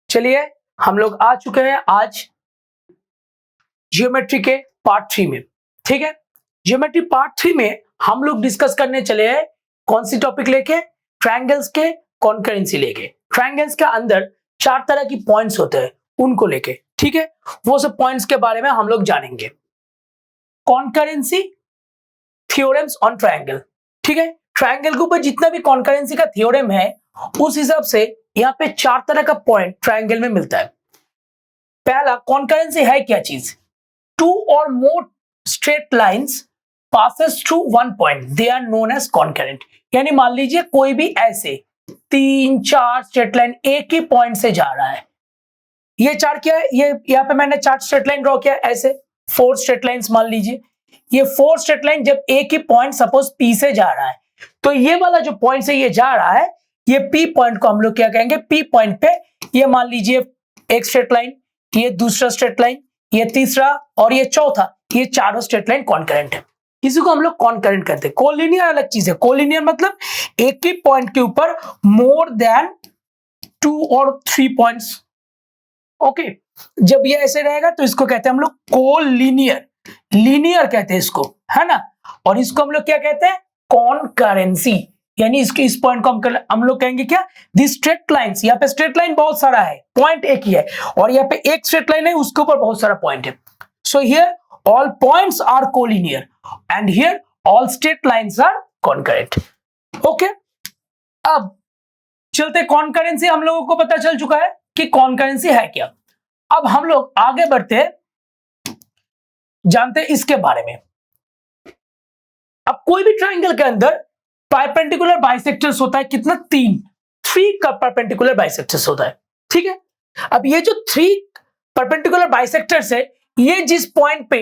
चलिए हम लोग आ चुके हैं आज जियोमेट्री के पार्ट 3 में। ठीक है, जियोमेट्री पार्ट 3 में हम लोग डिस्कस करने चले हैं कौन सी टॉपिक लेके, ट्रायंगल्स के कॉन्करेंसी लेके। ट्रायंगल्स के अंदर 4 तरह की पॉइंट्स होते हैं उनको लेके। ठीक है, वो सब पॉइंट्स के बारे में हम लोग जानेंगे। Concurrency theorems on triangle. ठीक है, ट्रायंगल के ऊपर जितना भी कॉन्करेंसी का थ्योरम है उस हिसाब से यहाँ पे 4 तरह का पॉइंट ट्रायंगल में मिलता है। पहला, कॉन्करेंसी है क्या चीज? 2 or more straight lines passes through one point, they are known as concurrent। यानी मान लीजिए कोई भी ऐसे 3-4 स्ट्रेट लाइन एक ही पॉइंट से जा रहा है। ये 4 क्या है? ये यहाँ पे मैंने 4 स्ट्रेट लाइन ड्रॉ किया, ऐसे 4 स्ट्रेट लाइंस मान लीजिए। ये 4 स्ट्रेट लाइन जब एक ही पॉइंट सपोज P से जा रहा है, तो ये वाला जो पॉइंट से ये जा रहा है, ये P पॉइंट को हम लोग क्या कहेंगे? P पॉइंट पे ये मान लीजिए एक स्ट्रेट लाइन, ये दूसरा स्ट्रेट लाइन, ये तीसरा और ये चौथा, ये चारों स्ट्रेट लाइन कॉन्करेंट है। इसी को हम लोग कॉन्करेंट कहते हैं। कोलिनियर अलग चीज है। कोलिनियर मतलब एक ही पॉइंट के ऊपर more than 2 or 3 points. Okay, जब ये ऐसे रहेगा तो इसको कहते हैं हम लोग कोलिनियर। लीनियर कहते हैं इसको, है ना। और इसको हम लोग क्या कहते हैं? कॉन्करेंसी। यानी इसके इस पॉइंट को हम लोग कहेंगे क्या? This straight lines. यहाँ पे स्ट्रेट लाइन बहुत सारा है, पॉइंट एक ही है, और यहाँ पे एक स्ट्रेट लाइन है, उसके ऊपर बहुत सारा पॉइंट है। So here all points are collinear and here all straight lines are concurrent. Okay, अब चलते, कॉन्करेंसी हम लोगों को पता चल चुका है कि कॉन्करेंसी है क्या। अब हम लोग आगे बढ़ते जानते इसके बारे में। अब कोई भी ट्रायंगल के अंदर परपेंडिकुलर बाइसेक्टर्स होता है कितना? 3 का परपेंडिकुलर बाइसेक्टर्स होता है। ठीक है, अब ये जो 3 परपेंडिकुलर बाइसेक्टर्स है, ये जिस पॉइंट पे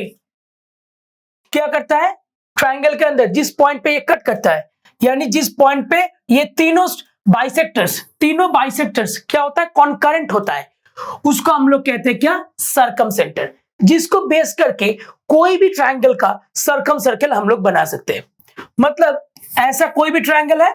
क्या करता है ट्रायंगल के अंदर, जिस पॉइंट पे ये कट करता है, यानी जिस पॉइंट पे ये तीनों बाइसेक्टर्स क्या होता है? कॉन्करेंट होता है, उसको हम लोग कहते हैं क्या? सर्कमसेंटर। जिसको बेस करके कोई भी ट्रायंगल का सर्कम सर्कल हम लोग बना सकते हैं। मतलब ऐसा कोई भी ट्रायंगल है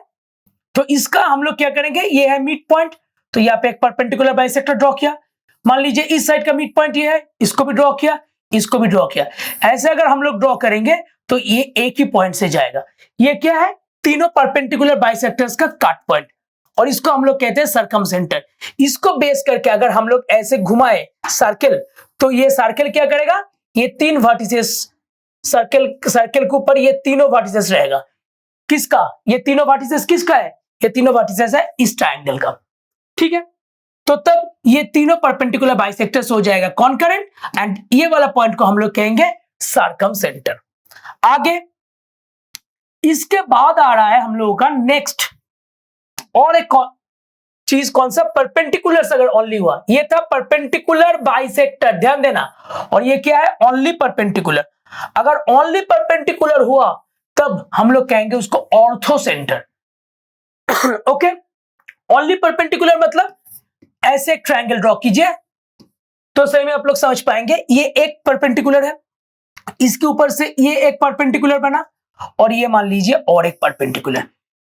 तो इसका हम लोग क्या करेंगे? ये है मिड पॉइंट, तो यहाँ पे एक परपेंडिकुलर बाइसेक्टर ड्रॉ किया। मान लीजिए इस साइड का मिड पॉइंट ये है, इसको भी ड्रॉ किया, इसको भी ड्रॉ किया। ऐसे अगर हम लोग ड्रॉ करेंगे तो ये एक ही पॉइंट से जाएगा। ये क्या है? तीनों परपेंडिकुलर बाइसेक्टर्स का कट पॉइंट, और इसको हम लोग कहते हैं सर्कमसेंटर। इसको बेस करके अगर हम लोग ऐसे घुमाए सर्कल, तो ये सर्कल क्या करेगा? ये 3 वर्टिसेस, सर्कल के ऊपर ये तीनों वर्टिसेस रहेगा। किसका? ये तीनों वर्टिसेस किसका है? ये तीनों वर्टिसेस है इस ट्रायंगल का। ठीक है, तो तब ये तीनों परपेंडिकुलर बाइसेक्टर्स हो जाएगा कॉन्करेंट, एंड ये वाला पॉइंट को हम लोग कहेंगे सर्कमसेंटर। आगे इसके बाद आ रहा है हम लोगों का नेक्स्ट और एक चीज, कौन सा? परपेंडिकुलर अगर ओनली हुआ, ये था परपेंडिकुलर बाइसेक्टर, ध्यान देना। और ये क्या है? Only perpendicular. अगर ओनली परपेंडिकुलर हुआ तब हम लोग कहेंगे उसको ऑर्थोसेंटर। ओके, ओनली परपेंडिकुलर मतलब ऐसे एक ट्रायंगल ड्रॉ कीजिए तो सही में आप लोग समझ पाएंगे। ये एक परपेंडिकुलर है, इसके ऊपर से ये एक परपेंडिकुलर बना, और ये मान लीजिए और एक परपेंडिकुलर,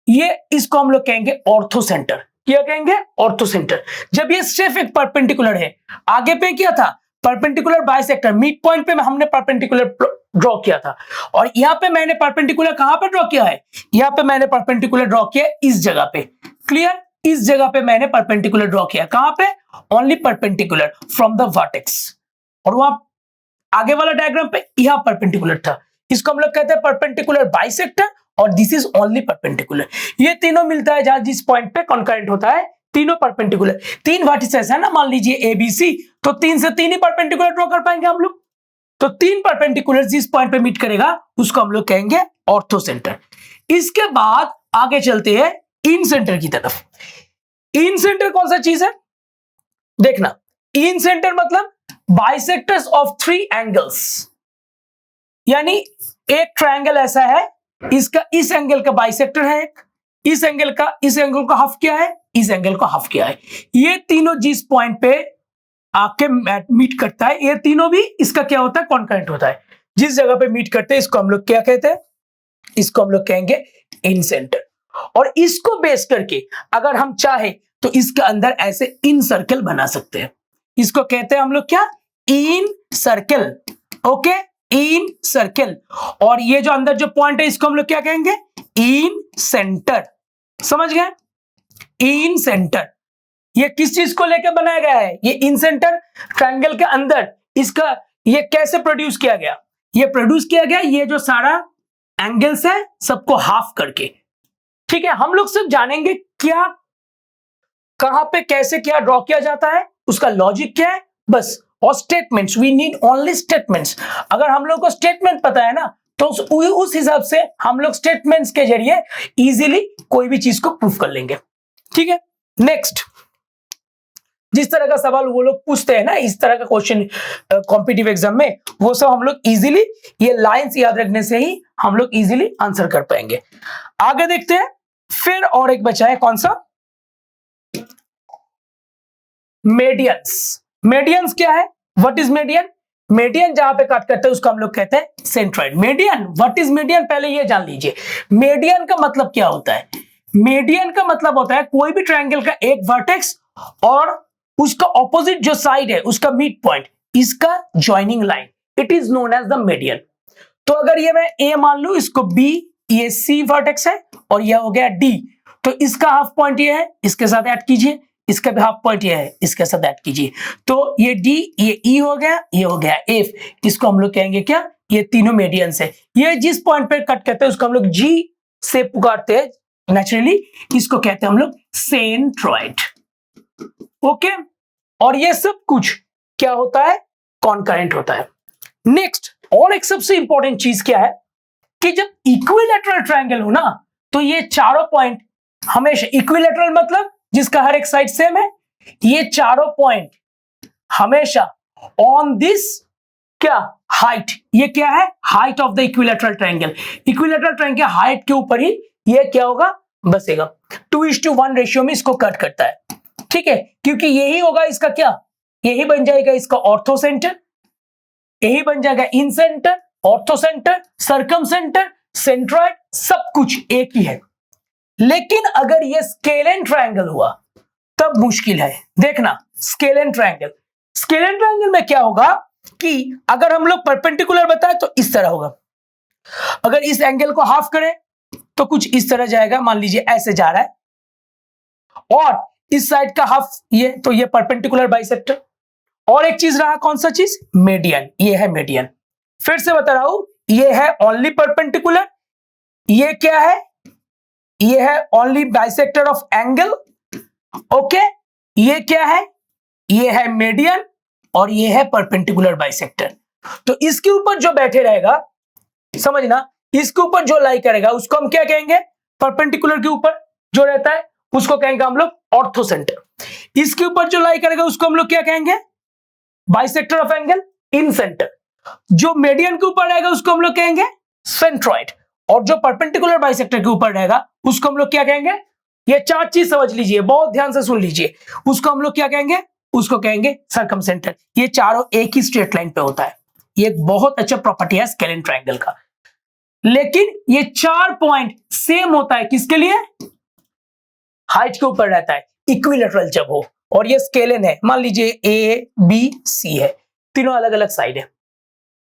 ये इसको हम लोग कहेंगे ऑर्थोसेंटर। क्या कहेंगे? ऑर्थोसेंटर। जब ये सिर्फ एक परपेंडिकुलर है, आगे पे क्या था? परपेंडिकुलर बाइसेक्टर, मिड पॉइंट पे हमने परपेंडिकुलर ड्रॉ किया था, और यहां पे मैंने परपेंडिकुलर कहां पे ड्रॉ किया है? यहां पे मैंने परपेंडिकुलर ड्रॉ किया इस जगह पे। क्लियर? इस जगह पे मैंने परपेंडिकुलर ड्रॉ किया। कहां पे? Only perpendicular from the vertex. और वहां आगे वाला डायग्राम पे यहां परपेंडिकुलर था। इसको हम लोग कहते हैं परपेंडिकुलर बाइसेक्टर, और दिस इज ओनली परपेंडिकुलर। ये तीनों मिलता है जहां जिस पॉइंट पे कॉन्करेंट होता है, तीनों परपेंडिकुलर। 3 वर्टिसेस है ना, मान लीजिए ABC, तो 3 से 3 ही परपेंडिकुलर ड्रॉ कर पाएंगे हम लोग। तो 3 परपेंडिकुलर जिस पॉइंट पे मीट करेगा उसको हम लोग कहेंगे ऑर्थोसेंटर। इसके बाद आगे चलते हैं इन सेंटर की तरफ। इन सेंटर कौन सा चीज है? देखना, इन सेंटर मतलब बाइसेक्टर्स ऑफ 3 एंगल्स। यानी एक ट्रायंगल ऐसा है, इसका इस एंगल का बाइसेक्टर है एक, इस एंगल को हाफ किया है, इस एंगल को हाफ किया है। ये तीनों जिस पॉइंट पे आके मीट करता है, ये तीनों भी इसका क्या होता है? कॉन्करेंट होता है। जिस जगह पे मीट करते हैं इसको हम लोग क्या कहते हैं? इसको हम लोग कहेंगे इन सेंटर। और इसको बेस करके अगर हम चाहे तो इसके अंदर ऐसे इन सर्कल बना सकते हैं। इसको कहते हैं हम लोग क्या, इन सर्कल। ओके, इन सर्कल। और ये जो अंदर जो पॉइंट है इसको हम लोग क्या कहेंगे, इन सेंटर। समझ गए, इन सेंटर। ये किस चीज को लेकर बनाया गया है, ये इन सेंटर ट्रायंगल के अंदर। इसका ये कैसे प्रोड्यूस किया गया, ये प्रोड्यूस किया गया ये जो सारा एंगल्स है सबको हाफ करके। ठीक है, हम लोग सिर्फ जानेंगे क्या, कहां पे कैसे क्या ड्रॉ किया जाता है, उसका लॉजिक क्या है बस। और statements, we need only statements. अगर हम लोग को स्टेटमेंट पता है ना तो उस हिसाब से हम लोग स्टेटमेंट्स के जरिए इजीली कोई भी चीज को प्रूफ कर लेंगे। ठीक है, नेक्स्ट, जिस तरह का सवाल वो लोग पूछते हैं ना, इस तरह का क्वेश्चन कॉम्पिटिटिव एग्जाम में, वो सब हम लोग इजीली ये लाइंस याद रखने से ही हम लोग इजीली आंसर कर पाएंगे। आगे देखते हैं, फिर और एक बचा है, कौन सा, मेडियंस। मेडियंस क्या है, व्हाट इज मीडियन, मीडियन जहां पे कट करते हैं उसको हम लोग कहते हैं centroid. Median, what is median, पहले ये जान लीजिए। मीडियन का मतलब क्या होता है, मीडियन का मतलब होता है कोई भी ट्रायंगल का एक वर्टेक्स और उसका ऑपोजिट जो साइड है उसका मिड पॉइंट, इसका joining line, it is known as the median. तो अगर ये मैं ए मान लू, इसको बी, ये सी वर्टेक्स है और यह हो गया डी, तो इसका हाफ पॉइंट ये है, इसके साथ ऐड कीजिए, इसका भी हाफ पॉइंट ये है, इसके साथ ऐड कीजिए, तो ये डी, ये ई हो गया, ये हो गया एफ। इसको हम लोग कहेंगे क्या, ये तीनों मीडियंस है। ये जिस पॉइंट पे कट करते हैं उसको हम लोग जी से पुकारते हैं नेचुरली, इसको कहते हैं हम लोग सेंट्रॉइड। ओके, और ये सब कुछ क्या होता है, कॉनकरेंट होता है। नेक्स्ट, और एक सबसे इंपॉर्टेंट चीज क्या है कि जब इक्विलैटरल ट्रायंगल हो ना तो ये चारों पॉइंट हमेशा, इक्विलैटरल मतलब जिसका हर एक साइड सेम है, ये चारों पॉइंट हमेशा ऑन दिस क्या, हाइट, ये क्या है, height of the equilateral triangle. Equilateral triangle height के ऊपर ही ये क्या होगा, बसेगा। 2:1 रेशियो में इसको कट करता है। ठीक है, क्योंकि यही होगा इसका क्या, यही बन जाएगा इसका ऑर्थो सेंटर, यही बन जाएगा incentre, orthocentre, circumcentre, centroid, सब कुछ एक ही है। लेकिन अगर ये स्केलेन ट्रायंगल हुआ तब मुश्किल है। देखना, स्केलेन ट्रायंगल, स्केलेन ट्रायंगल में क्या होगा कि अगर हम लोग परपेंडिकुलर बताए तो इस तरह होगा, अगर इस एंगल को हाफ करें तो कुछ इस तरह जाएगा, मान लीजिए ऐसे जा रहा है, और इस साइड का हाफ ये, तो ये परपेंडिकुलर बाइसेक्टर। और एक चीज रहा, कौन सा चीज, मीडियन, ये है मीडियन। फिर से बता रहा हूं, ये है ओनली परपेंडिकुलर, ये क्या है, ये है only bisector of angle. Okay, ये क्या है, ये है मीडियन और ये है परपेंडिकुलर बाइसेक्टर। तो इसके ऊपर जो बैठे रहेगा, समझना, इसके ऊपर जो लाई करेगा उसको हम क्या कहेंगे, परपेंडिकुलर के ऊपर जो रहता है उसको कहेंगे हम लोग ऑर्थो सेंटर। इसके ऊपर जो लाई करेगा उसको हम लोग क्या कहेंगे, bisector of angle, in centre. जो मीडियन के ऊपर रहेगा उसको हम लोग कहेंगे सेंट्रॉइड, और जो परपेंडिकुलर बाइसेक्टर के ऊपर रहेगा उसको हम लोग क्या कहेंगे, ये चार चीज समझ लीजिए, बहुत ध्यान से सुन लीजिए, उसको हम लोग क्या कहेंगे, उसको कहेंगे सर्कम सेंटर। ये चारों एक ही स्ट्रेट लाइन पे होता है, ये एक बहुत अच्छा प्रॉपर्टी है स्केलेन ट्रायंगल का। लेकिन ये चार पॉइंट सेम होता है किसके लिए, हाइट के ऊपर रहता है, इक्विलैटरल जब हो, और ये स्केलेन है, मान लीजिए ए बी सी है, तीनों अलग अलग साइड है।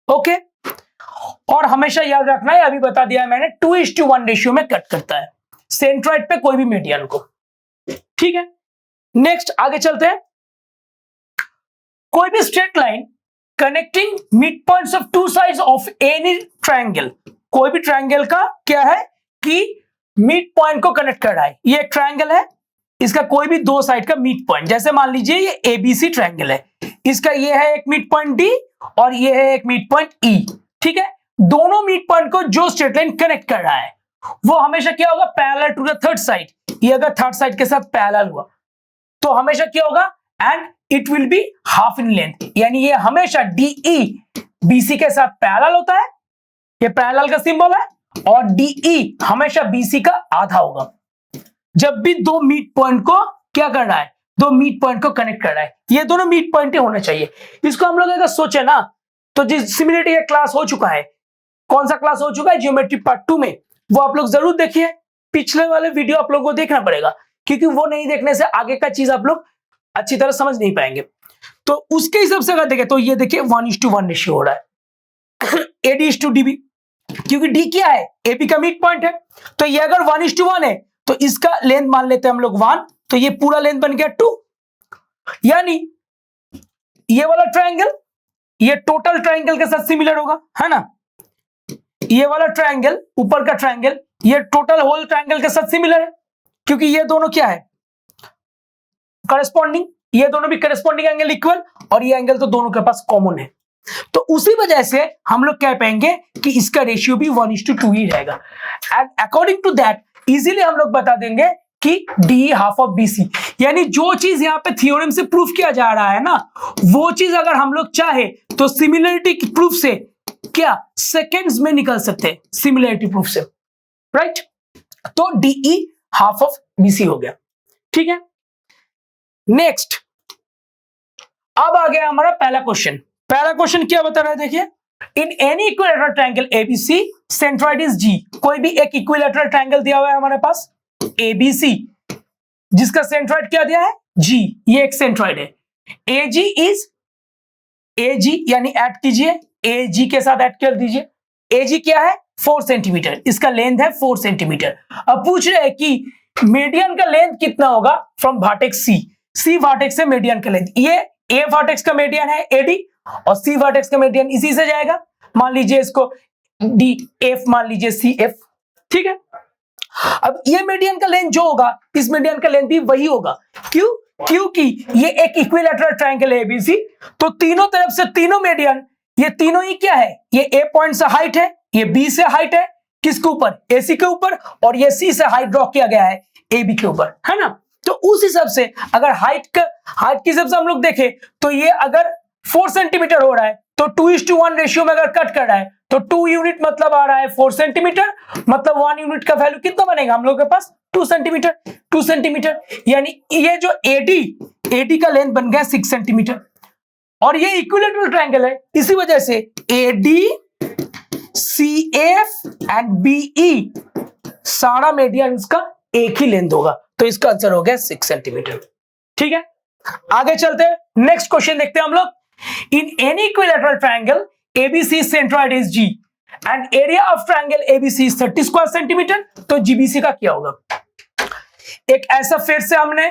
ओके, और हमेशा याद रखना है, अभी बता दिया मैंने, 2:1 रेशियो में कट करता है सेंट्रॉइड पे कोई भी मीडियन को। ठीक है, नेक्स्ट आगे चलते हैं। कोई भी straight line connecting mid points of two sides of any triangle, कोई भी ट्रायंगल का क्या है कि मिड पॉइंट को कनेक्ट कर रहा है। ये एक ट्रायंगल है, इसका कोई भी दो साइड का मिड पॉइंट, जैसे मान लीजिए ये एबीसी ट्रायंगल है, इसका ये है एक मिड पॉइंट डी और ये है एक मिड पॉइंट ई। ठीक है, दोनों मिड पॉइंट को जो स्ट्रेट लाइन कनेक्ट कर रहा है वो हमेशा क्या होगा, parallel to the third side. ये अगर थर्ड साइड के साथ पैरेलल हुआ तो हमेशा क्या होगा, and it will be half in length, यानी ये हमेशा डीई बीसी के साथ पैरेलल होता है, ये पैरेलल का सिंबल है, और डीई हमेशा बीसी का आधा होगा। जब भी दो मिड पॉइंट को क्या कर रहा है, दो मिड पॉइंट को कनेक्ट कर रहा है, ये दोनों मिड पॉइंट होने चाहिए। इसको हम लोग अगर सोचे ना तो जिस सिमिलरिटी का क्लास हो चुका है, कौन सा क्लास हो चुका है, ज्योमेट्री पार्ट 2 में, वो आप लोग जरूर देखिए, पिछले वाले वीडियो आप लोगों को देखना पड़ेगा, क्योंकि वो नहीं देखने से आगे का चीज आप लोग अच्छी तरह समझ नहीं पाएंगे। तो उसके हिसाब से अगर देखें तो ये देखिए 1:1 रेशियो हो रहा है AD/DB, क्योंकि D क्या है, AB का मिड पॉइंट है। तो ये अगर 1:1 है तो इसका लेंथ मान लेते हैं हम लोग 1, तो ये पूरा लेंथ बन गया 2। यानी ये वाला ट्रायंगल ये टोटल ट्रायंगल के साथ सिमिलर होगा, है ना। ये वाला ट्रायंगल, ऊपर का ट्रायंगल, ये टोटल होल ट्रायंगल के साथ सिमिलर है, क्योंकि ये दोनों क्या है, करस्पॉन्डिंग, ये दोनों भी करस्पॉन्डिंग एंगल इक्वल, और ये एंगल तो दोनों के पास कॉमन है। तो उसी वजह से हम लोग कह पाएंगे कि इसका रेशियो भी 1:2 ही रहेगा। And according to that easily हम लोग बता देंगे कि D हाफ ऑफ BC, यानी जो चीज यहां पे थ्योरम से प्रूफ किया जा रहा है ना, वो चीज अगर हम लोग चाहे तो सिमिलरिटी प्रूफ से क्या सेकेंड्स में निकल सकते हैं, सिमिलरिटी प्रूफ से, राइट। तो DE हाफ ऑफ BC हो गया, ठीक है। नेक्स्ट, अब आ गया हमारा पहला क्वेश्चन। पहला क्वेश्चन क्या बता रहा है, देखिए, in any equilateral triangle ABC centroid is G। कोई भी एक इक्विलैटरल ट्रायंगल दिया हुआ है हमारे पास ABC, जिसका सेंट्रॉइड क्या दिया है, G, ये एक सेंट्रॉइड है। AG इज AG, यानी ऐड कीजिए, AG के साथ ऐड कर दीजिए। AG क्या है, 4 सेंटीमीटर, इसका लेंथ है 4 सेंटीमीटर। अब पूछ रहे हैं कि मीडियन का लेंथ कितना होगा फ्रॉम वर्टेक्स C वर्टेक्स से मीडियन का लेंथ। ये A वर्टेक्स का मीडियन है AD, और C वर्टेक्स का मीडियन इसी से जाएगा, मान लीजिए इसको DF, मान लीजिए CF, ठीक है। अब ये मीडियन का लेंथ जो होगा, इस मीडियन का लेंथ भी वही होगा। क्यों, क्योंकि ये एक इक्विलैटरल ट्रायंगल है ABC, तो तीनों तरफ से तीनों मीडियन, ये तीनों ही क्या है, ये A पॉइंट से हाइट है, ये B से हाइट है, किसके ऊपर, AC के ऊपर, और ये C से हाइट ड्रॉ किया गया है AB के ऊपर, है ना। तो उस हिसाब से अगर हाइट के हिसाब से हम लोग देखें तो ये अगर 4 सेंटीमीटर हो रहा है तो 2:1 रेशियो में अगर कट कर रहा है तो 2 यूनिट मतलब आ रहा है 4 सेंटीमीटर, मतलब 1 यूनिट का वैल्यू कितना बनेगा हम लोग के पास, 2 सेंटीमीटर। 2 सेंटीमीटर, यानी ये जो AD का लेंथ बन गया 6 सेंटीमीटर, और ये इक्विलैटरल ट्रायंगल है, इसी वजह से AD, CF एंड BE सारा मीडियन का एक ही लेंथ होगा, तो इसका आंसर हो गया 6 सेंटीमीटर, ठीक है। आगे चलते हैं, नेक्स्ट क्वेश्चन देखते हैं हम लोग। In any equilateral triangle ABC centroid is G and area of triangle ABC is 30 square centimetre, तो GBC का क्या होगा। एक ऐसा फिर से हमने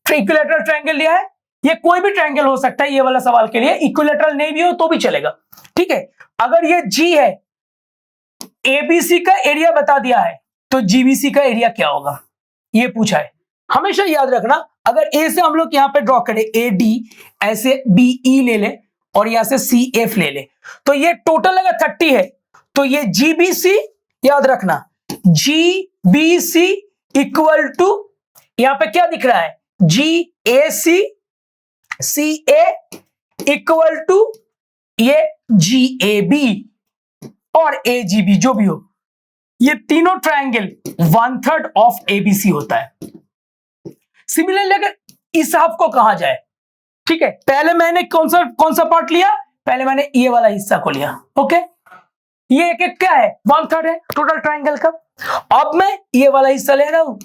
इक्विलैटरल ट्रायंगल लिया है, ये कोई भी ट्रायंगल हो सकता है, ये वाला सवाल के लिए इक्विलैटरल नहीं भी हो तो भी चलेगा, ठीक है। अगर ये G है, ABC का एरिया बता दिया है, तो GBC का एरिया क्या होगा, ये पूछा है। हमेशा याद रखना, अगर A से हम लोग यहां पे ड्रॉ करें AD, ऐसे BE ले ले, और यहां से CF ले ले, तो ये टोटल अगर 30 है, तो ये GBC याद रखना, GBC इक्वल टू, यहां पे क्या दिख रहा है, GAC CA इक्वल टू ये GAB और AGB, जो भी हो, ये तीनों ट्रायंगल 1/3 ऑफ ABC होता है। सिमिलरली अगर इस हाफ को कहा जाए, ठीक है, पहले मैंने कौन सा पार्ट लिया, पहले मैंने ये वाला हिस्सा को लिया, ओके, ये एक क्या है, 1/3 है टोटल ट्रायंगल का। अब मैं ये वाला हिस्सा ले रहा हूं,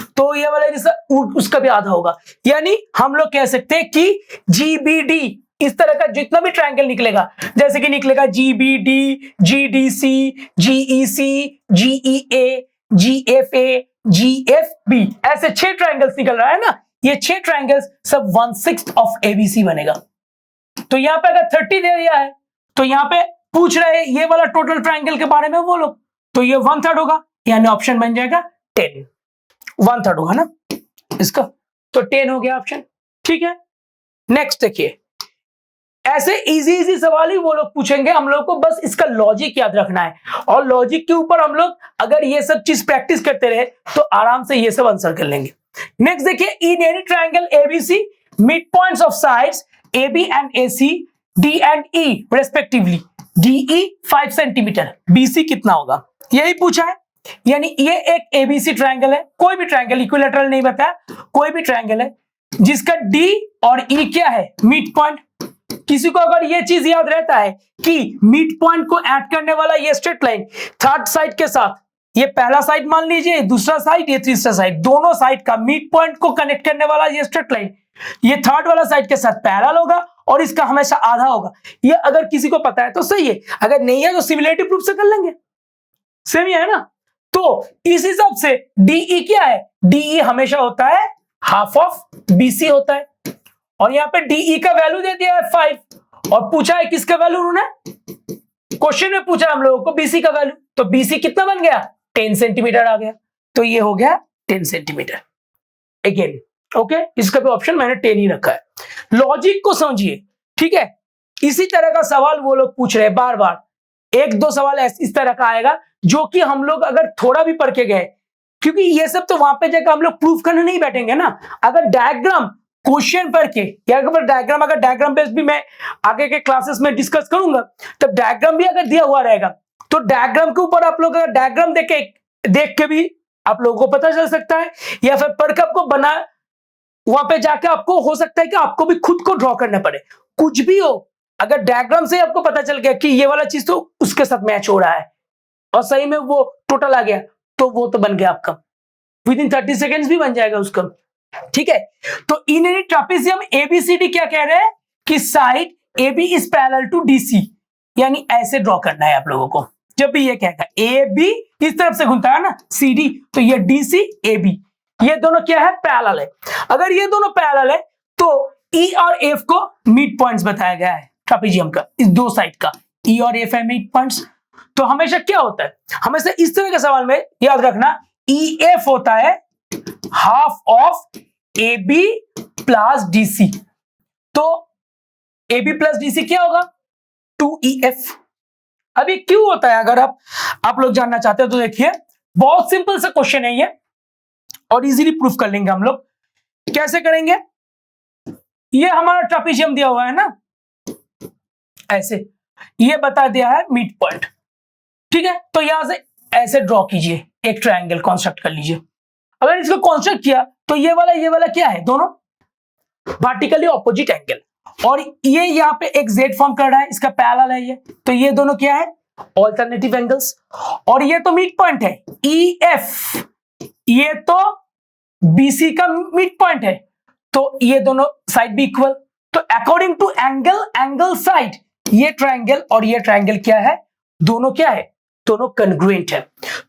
तो ये वाला हिस्सा उसका भी आधा होगा, यानी हम लोग कह सकते हैं कि GBD, इस तरह का जितना भी ट्रायंगल निकलेगा, जैसे कि निकलेगा GBD, GDC, GEC, GEA, GFA, GFB, ऐसे 6 ट्रायंगल्स निकल रहा है ना, ये 6 ट्रायंगल्स सब 1/6 ऑफ ABC बनेगा। तो यहां पे अगर 30 दे दिया है, तो यहां पे पूछ रहे हैं ये वाला टोटल ट्रायंगल के बारे में बोलो, तो ये 1/3 होगा, यानी ऑप्शन बन जाएगा 10, 1/3 होगा ना इसका, तो 10 हो गया ऑप्शन, ठीक है। नेक्स्ट देखिए, ऐसे इजी सवाल ही वो लोग पूछेंगे, हम लोग को बस इसका लॉजिक याद रखना है, और लॉजिक के ऊपर हम लोग अगर ये सब चीज प्रैक्टिस करते रहे तो आराम से ये सब आंसर कर लेंगे। नेक्स्ट देखिए, इन any triangle ABC mid points of sides AB and AC, D and E respectively, DE 5 centimetre, BC कितना होगा, यही पूछा है। यानी ये एक ABC ट्रायंगल है, कोई भी ट्रायंगल, इक्विलैटरल नहीं बताया, कोई भी ट्रायंगल है जिसका D और E क्या है, मिड पॉइंट। किसी को अगर ये चीज याद रहता है कि मिड पॉइंट को ऐड करने वाला ये स्ट्रेट लाइन थर्ड साइड के साथ ये पहला साइड मान लीजिए, दूसरा साइड, ये तीसरा साइड, दोनों साइड का मिड पॉइंट को कनेक्ट करने वाला ये स्ट्रेट लाइन, ये थर्ड वाला साइड के साथ पैरेलल होगा और इसका हमेशा आधा होगा। ये अगर किसी को पता है तो सही है, अगर नहीं है तो सिमिलरिटी प्रूफ से कर लेंगे, सेम ही है ना। तो इस हिसाब से डीई क्या है, डीई हमेशा होता है हाफ ऑफ बीसी होता है, और यहां पे डीई का वैल्यू दे दिया है 5 और पूछा है किसका वैल्यू, उन्होंने क्वेश्चन में पूछा हम लोगों को बीसी का वैल्यू, तो बीसी कितना बन गया, 10 सेंटीमीटर आ गया, तो ये हो गया 10 सेंटीमीटर अगेन। ओके, इसका भी ऑप्शन मैंने 10 ही रखा है। लॉजिक को समझिए, ठीक है। इसी तरह का सवाल वो लोग पूछ रहे हैं बार बार, एक दो सवाल इस तरह का आएगा जो कि हम लोग अगर थोड़ा भी पढ़ के गए, क्योंकि ये सब तो वहां पे जाकर हम लोग प्रूफ करने नहीं बैठेंगे ना। अगर डायग्राम क्वेश्चन पढ़ के या अगर डायग्राम बेस्ड भी मैं आगे के क्लासेस में डिस्कस करूंगा, तब डायग्राम भी अगर दिया हुआ रहेगा तो डायग्राम के ऊपर आप लोग अगर डायग्राम देख के भी आप लोगों को पता चल सकता है, या फिर पढ़ के आपको बना वहां पे जाके आपको हो सकता है कि आपको भी खुद को ड्रॉ करना पड़े, कुछ भी हो। अगर डायग्राम से आपको पता चल गया कि ये वाला चीज तो उसके साथ मैच हो रहा है और सही में वो टोटल आ गया, तो वो तो बन गया आपका, विद इन 30 सेकेंड्स भी बन जाएगा उसका, ठीक है। तो इन एनी ट्रापेजियम एबीसीडी क्या कह रहे हैं कि side AB is parallel to DC, यानी ऐसे ड्रॉ करना है आप लोगों को। जब भी ये कहेगा AB इस तरफ से घूमता है ना CD, तो ये DC AB ये दोनों क्या है, पैरेलल है। अगर ये दोनों पैरेलल है तो E और F को मिड पॉइंट्स बताया गया है ट्रापेजियम का, इस दो साइड का E और F है मिड पॉइंट्स। तो हमेशा क्या होता है, हमेशा इस तरह के सवाल में याद रखना EF होता है half of AB plus DC। तो AB प्लस DC क्या होगा, 2EF। अब ये क्यों होता है, अगर आप लोग जानना चाहते हो तो देखिए, बहुत सिंपल सा क्वेश्चन है ये और इजीली प्रूफ कर लेंगे हम लोग। कैसे करेंगे, ये हमारा ट्रापेजियम दिया हुआ है ना, ऐसे ये बता दिया है मिड पॉइंट, ठीक है। तो यहां से ऐसे ड्रॉ कीजिए, एक ट्रायंगल कंस्ट्रक्ट कर लीजिए। अगर इसको कंस्ट्रक्ट किया तो ये वाला क्या है, दोनों वर्टिकली ऑपोजिट एंगल, और ये यहाँ पे एक जेड फॉर्म कर रहा है, इसका पैरेलल है ये, तो ये दोनों क्या है, ऑल्टरनेटिव एंगल्स। और ये तो मिड पॉइंट है EF, ये तो BC का मिड पॉइंट है, तो ये दोनों साइड भी इक्वल। तो अकॉर्डिंग टू एंगल साइड, ये ट्रायंगल और ये ट्रायंगल क्या है, दोनों क्या है, दोनों कन्ग्रुएंट है।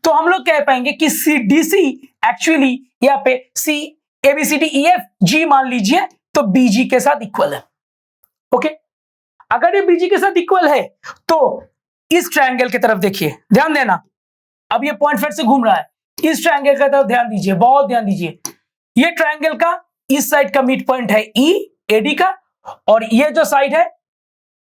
तो हम लोग कह पाएंगे कि CDC एक्चुअली यहाँ पे C ABCDEFG मान लीजिए तो BG के साथ इक्वल है। ओके, अगर ये BG के साथ इक्वल है तो इस ट्रायंगल की तरफ देखिए, ध्यान देना, अब ये पॉइंट फिर से घूम रहा है, इस ट्रायंगल की तरफ ध्यान दीजिए, बहुत ध्यान दीजिए। ये ट्रायंगल का इस साइड का मिड पॉइंट है EAD का, और ये जो साइड है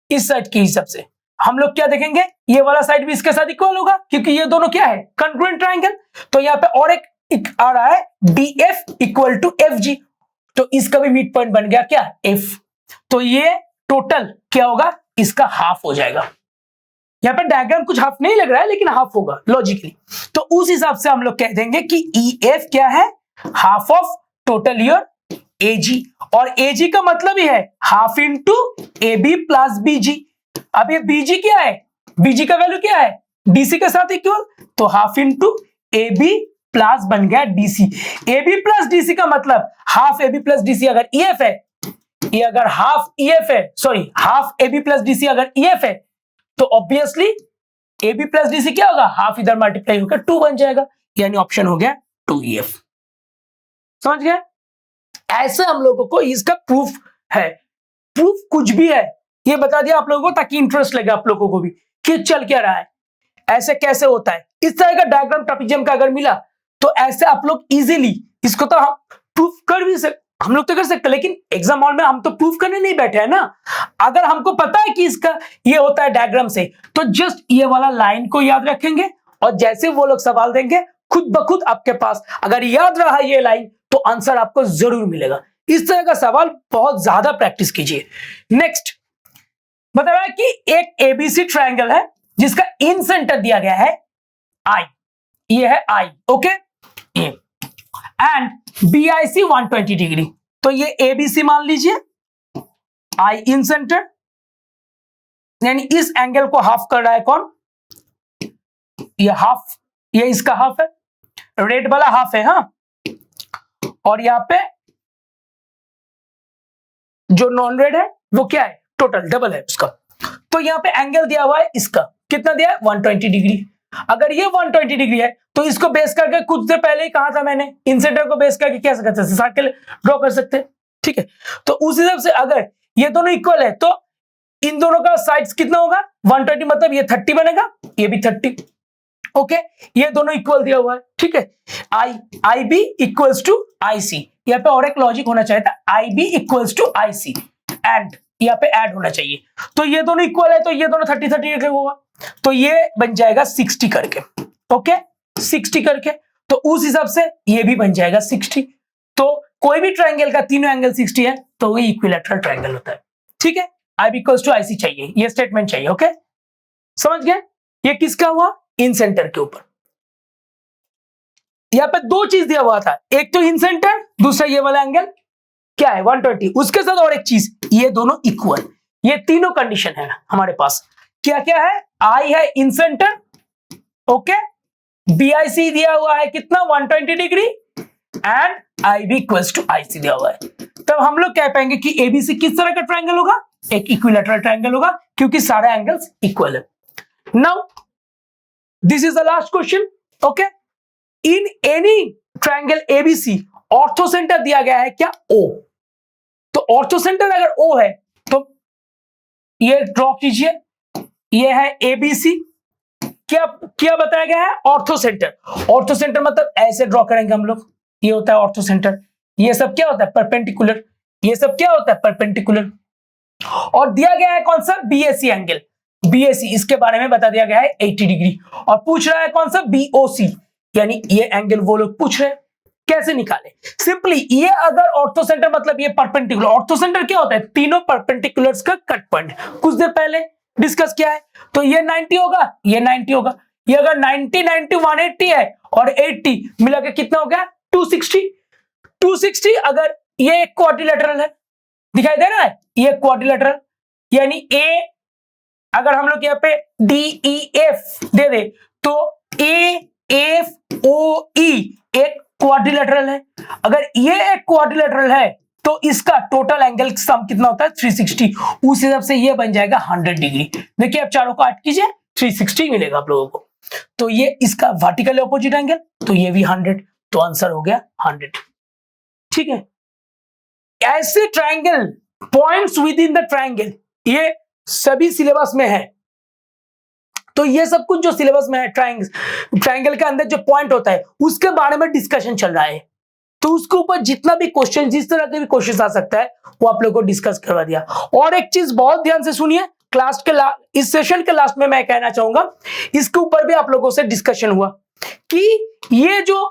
इस साइड के हिसाब से हम लोग क्या देखेंगे, ये वाला साइड भी इसके साथ इक्वल होगा, क्योंकि ये दोनों क्या है, कॉन्ग्रुएंट ट्रायंगल। तो यहाँ पे और एक आ रहा है DF इक्वल टू FG, तो इसका भी मिड पॉइंट बन गया क्या, F। तो ये टोटल क्या होगा, इसका हाफ हो जाएगा। यहाँ पे डायग्राम कुछ हाफ नहीं लग रहा है लेकिन हाफ होगा लॉजिकली। तो उस हिसाब से हम लोग कह देंगे कि EF क्या है, half of total your AG, और AG का मतलब ही है half into AB plus BG। अब ये BG क्या है, BG का वैल्यू क्या है, DC के साथ इक्वल, तो हाफ इंटू AB प्लस बन गया DC। AB प्लस DC का मतलब हाफ AB प्लस DC अगर EF है, ये अगर हाफ EF है, sorry half AB plus DC अगर EF है, तो ऑब्वियसली AB प्लस DC क्या होगा, हाफ इधर मल्टीप्लाई होकर 2 बन जाएगा, यानी ऑप्शन हो गया 2EF। समझ गया, ऐसे हम लोगों को इसका प्रूफ है। प्रूफ कुछ भी है ये बता दिया आप लोगों को, ताकि इंटरेस्ट लगे आप लोगों को भी कि चल क्या रहा है, ऐसे कैसे होता है। इस तरह का डायग्राम ट्रापेजियम का अगर मिला तो ऐसे आप लोग इजीली इसको तो हम प्रूफ कर भी सकते, हम लोग तो कर सकते, लेकिन एग्जाम हॉल में हम तो प्रूफ करने नहीं बैठे हैं ना। अगर हमको पता है कि इसका ये होता है डायग्राम से, तो जस्ट ये वाला लाइन को याद रखेंगे और जैसे वो लोग सवाल देंगे खुद ब खुद आपके पास अगर याद रहा ये लाइन तो आंसर आपको जरूर मिलेगा। इस तरह का सवाल बहुत ज्यादा प्रैक्टिस कीजिए। नेक्स्ट बता रहा है कि एक ABC ट्रायंगल है जिसका इन सेंटर दिया गया है I, ये है I, okay, and BIC 120 degree. तो ये ABC मान लीजिए, I इन सेंटर, यानी इस एंगल को हाफ कर रहा है कौन, ये हाफ ये इसका हाफ है, रेड वाला हाफ है, हाँ, और यहाँ पे जो नॉन रेड है वो क्या है, टोटल डबल है उसका। तो यहाँ पे एंगल दिया हुआ है इसका, कितना दिया है, 120 डिग्री। अगर ये 120 डिग्री है तो इसको बेस करके कुछ देर पहले ही कहा था मैंने, इंसेंटर को बेस करके क्या सकते हैं, सर्कल ड्रॉ कर सकते हैं, ठीक है। तो उस हिसाब से अगर ये दोनों इक्वल है तो इन दोनों का साइड्स कितना होगा, 120, मतलब ये 30 बनेगा, ये भी 30, ओके। ये दोनों इक्वल दिया हुआ है, ठीक है। I B equals to I C, यहाँ पे और एक लॉजिक होना चाहिए था, I B equals to I C, and यहाँ पे ऐड होना चाहिए। तो ये दोनों इक्वल है तो ये दोनों 30 30 करके होगा, तो ये बन जाएगा 60 करके, ओके, 60 करके। तो उस हिसाब से ये भी बन जाएगा 60। तो कोई भी ट्रायंगल का तीनों एंगल 60 है तो ये इक्विलैटरल ट्रायंगल होता है, ठीक है। I B equals to I सी चाहिए, ये स्टेटमेंट चाहिए, ओके, समझ गए। ये किसका हुआ, इन सेंटर के ऊपर। यहाँ पे दो चीज दिया हुआ था, एक तो इन सेंटर, दूसरा ये वाला एंगल क्या है, 120, उसके साथ और एक चीज, ये दोनों इक्वल। ये तीनों कंडीशन है हमारे पास। क्या क्या है, आई है इन सेंटर, ओके, बीआईसी दिया हुआ है कितना, 120 degree, and I B equals to I C दिया हुआ है। तब हम लोग कह पाएंगे कि एबीसी किस तरह का ट्रायंगल होगा, एक इक्विलैटरल ट्रायंगल होगा, क्योंकि सारे एंगल्स इक्वल है। Now this is the last question, okay. In any triangle ABC orthocentre दिया गया है क्या, ओ। तो ऑर्थोसेंटर अगर ओ है तो ये ड्रॉ कीजिए, ये है एबीसी, क्या क्या बताया गया है, ऑर्थोसेंटर। ऑर्थोसेंटर मतलब ऐसे ड्रॉ करेंगे हम लोग, ये होता है ऑर्थोसेंटर। ये सब क्या होता है, परपेंडिकुलर, ये सब क्या होता है, परपेंडिकुलर। और दिया गया है कौन सा, बीएसी एंगल, बीएसी इसके बारे में बता दिया गया है 80 डिग्री। और पूछ रहा है कौन सा, बीओसी, यानी ये एंगल वो लोग पूछ रहे हैं। कैसे निकाले, सिंपली ये अगर ऑर्थोसेंटर मतलब ये परपेंडिकुलर, ऑर्थोसेंटर क्या होता है, तीनों परपेंडिकुलर्स का कट पॉइंट, कुछ देर पहले डिस्कस किया है। तो ये 90 होगा, ये 90 होगा, ये अगर 90 90 180 है और 80 मिला के कितना हो गया, 260। 260 अगर ये एक क्वाड्रिलेटरल है, दिखाई दे रहा है, ये क्वाड्रिलेटरल, यानी ए अगर हम लोग यहाँ पे डी ई एफ दे दे तो ए एफ ओ ई एक क्वाड्रिलेटरल है। अगर ये एक क्वाड्रिलेटरल है तो इसका टोटल एंगल सम कितना होता है, 360। उस हिसाब से ये बन जाएगा 100 डिग्री। देखिए आप चारों को ऐड कीजिए, 360 मिलेगा आप लोगों को। तो ये इसका वर्टिकल ऑपोजिट एंगल, तो ये भी 100, तो आंसर हो गया 100, ठीक है। ऐसे triangle, points with in the triangle, ये सभी सिलेबस में है। तो ये सब कुछ जो सिलेबस में है, ट्रायंगल के अंदर जो पॉइंट होता है उसके बारे में डिस्कशन चल रहा है। तो उसके ऊपर जितना भी क्वेश्चन, जिस तरह के भी क्वेश्चन आ सकता है वो आप लोगों को डिस्कस करवा दिया। और एक चीज बहुत ध्यान से सुनिए, क्लास के इस सेशन के लास्ट में मैं कहना चाहूंगा, इसके ऊपर भी आप लोगों से डिस्कशन हुआ कि ये जो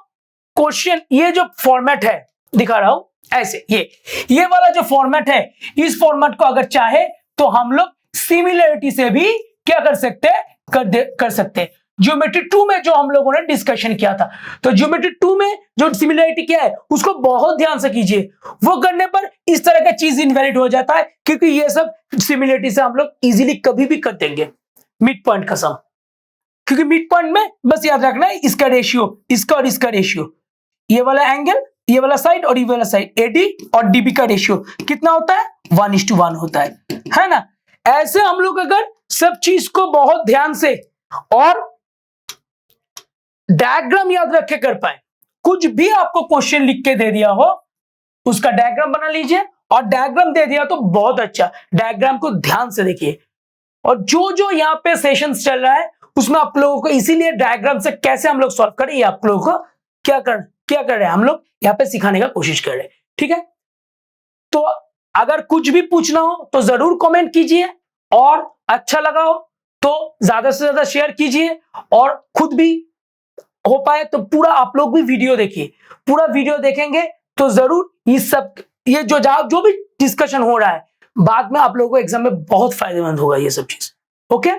क्वेश्चन, ये जो फॉर्मेट है, दिखा रहा हूं ऐसे, ये वाला जो फॉर्मेट है, इस फॉर्मेट को अगर चाहे तो हम लोग सिमिलरिटी से भी क्या कर सकते हैं, कर सकते हैं। ज्योमेट्री 2 में जो हम लोगों ने डिस्कशन किया था, तो ज्योमेट्री 2 में जो सिमिलरिटी क्या है उसको बहुत ध्यान से कीजिए। वो करने पर इस तरह का चीज इनवैलिड हो जाता है, क्योंकि ये सब सिमिलरिटी से हम लोग इजीली कभी भी कर देंगे मिड पॉइंट का सम। क्योंकि मिड पॉइंट में बस याद रखना है इसका रेशियो, इसका और इसका रेशियो, ये वाला एंगल, ये वाला साइड और ये वाला साइड, एडी और डीबी का रेशियो कितना होता है, 1:1 होता है ना। ऐसे हम लोग अगर सब चीज को बहुत ध्यान से और डायग्राम याद रख के कर पाए, कुछ भी आपको क्वेश्चन लिख के दे दिया हो उसका डायग्राम बना लीजिए। और डायग्राम दे दिया तो बहुत अच्छा, डायग्राम को ध्यान से देखिए। और जो जो यहाँ पे सेशंस चल रहा है उसमें आप लोगों को इसीलिए डायग्राम से कैसे हम लोग सॉल्व करें, ये आप लोगों को क्या कर रहे हैं, हम लोग यहाँ पे सिखाने का कोशिश कर रहे हैं, ठीक है। तो अगर कुछ भी पूछना हो तो जरूर कमेंट कीजिए, और अच्छा लगा हो तो ज्यादा से ज्यादा शेयर कीजिए, और खुद भी हो पाए तो पूरा आप लोग भी वीडियो देखिए। पूरा वीडियो देखेंगे तो जरूर ये जो भी डिस्कशन हो रहा है बाद में आप लोगों को एग्जाम में बहुत फायदेमंद होगा ये सब चीज। Okay,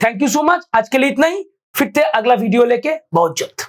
thank you so much. आज के लिए इतना ही, फिर से अगला वीडियो लेके बहुत जल्द।